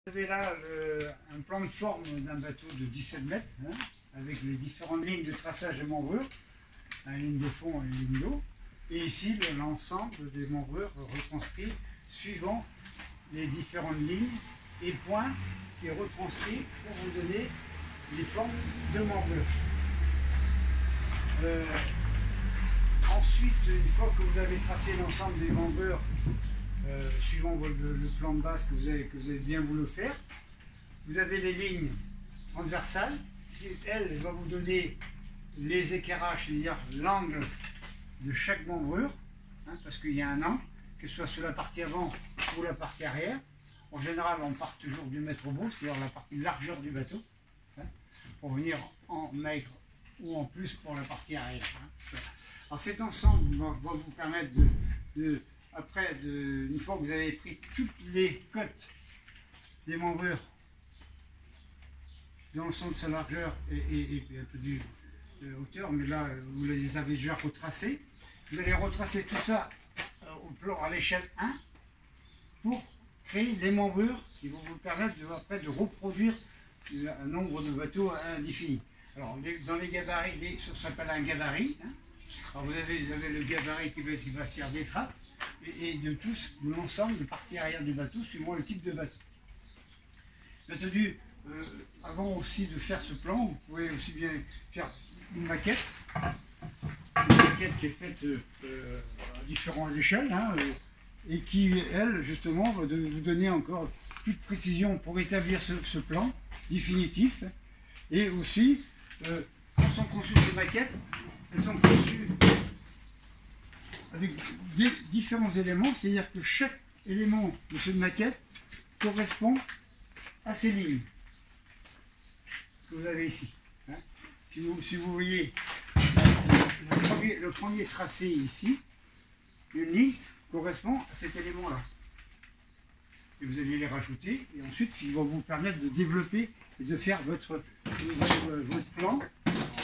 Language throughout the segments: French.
Vous avez là un plan de forme d'un bateau de 17 mètres, hein, avec les différentes lignes de traçage des membrures, une ligne de fond et une ligne d'eau. Et ici, l'ensemble des membrures retranscrits suivant les différentes lignes et points qui est retranscrit pour vous donner les formes de membrures. Ensuite, une fois que vous avez tracé l'ensemble des membrures, suivant le plan de base que vous avez bien voulu faire, vous avez les lignes transversales qui, elles, vont vous donner les équerrages, c'est-à-dire l'angle de chaque membrure, hein, parce qu'il y a un angle, que ce soit sur la partie avant ou la partie arrière. En général, on part toujours du mètre au bout, c'est-à-dire la partie largeur du bateau, hein, pour venir en maigre ou en plus pour la partie arrière. Hein. Voilà. Alors cet ensemble va vous permettre une fois que vous avez pris toutes les cotes des membrures dans le sens de sa largeur et un peu de hauteur, mais là vous les avez déjà retracés, vous allez retracer tout ça au plan à l'échelle 1 pour créer des membrures qui vont vous permettre après de reproduire un nombre de bateaux indéfini. Alors dans les gabarits, ça s'appelle un gabarit. Hein. Alors vous avez le gabarit qui va servir d'étrave et de l'ensemble de parties arrière du bateau suivant le type de bateau. Bien entendu, avant aussi de faire ce plan, vous pouvez aussi bien faire une maquette qui est faite à différentes échelles, hein, et qui, elle, justement, va vous donner encore toute précision pour établir ce plan définitif. Et aussi, quand sont conçues ces maquettes, elles sont conçues avec différents éléments, c'est-à-dire que chaque élément de cette maquette correspond à ces lignes que vous avez ici. Hein. Si vous voyez le premier tracé ici, une ligne correspond à cet élément-là. Et vous allez les rajouter, et ensuite, il va vous permettre de développer et de faire votre plan,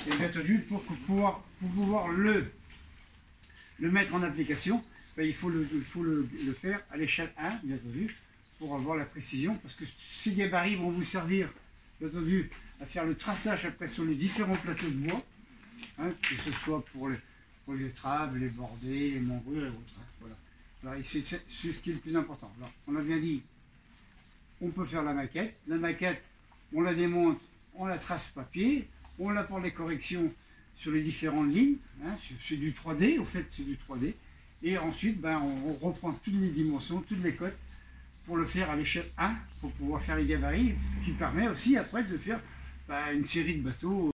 et bien entendu, pour pouvoir le mettre en application, ben, il faut le faire à l'échelle 1, bien entendu, pour avoir la précision, parce que ces gabarits vont vous servir, bien entendu, à faire le traçage après sur les différents plateaux de bois, hein, que ce soit pour les traves, les bordées, les membrures et autres. Hein, voilà. C'est ce qui est le plus important. Alors, on a bien dit, on peut faire la maquette, on la démonte, on la trace papier, on apporte les corrections sur les différentes lignes, hein, c'est du 3D, au fait c'est du 3D, et ensuite ben, on reprend toutes les dimensions, toutes les cotes, pour le faire à l'échelle 1, pour pouvoir faire les gabarits, qui permet aussi après de faire ben, une série de bateaux.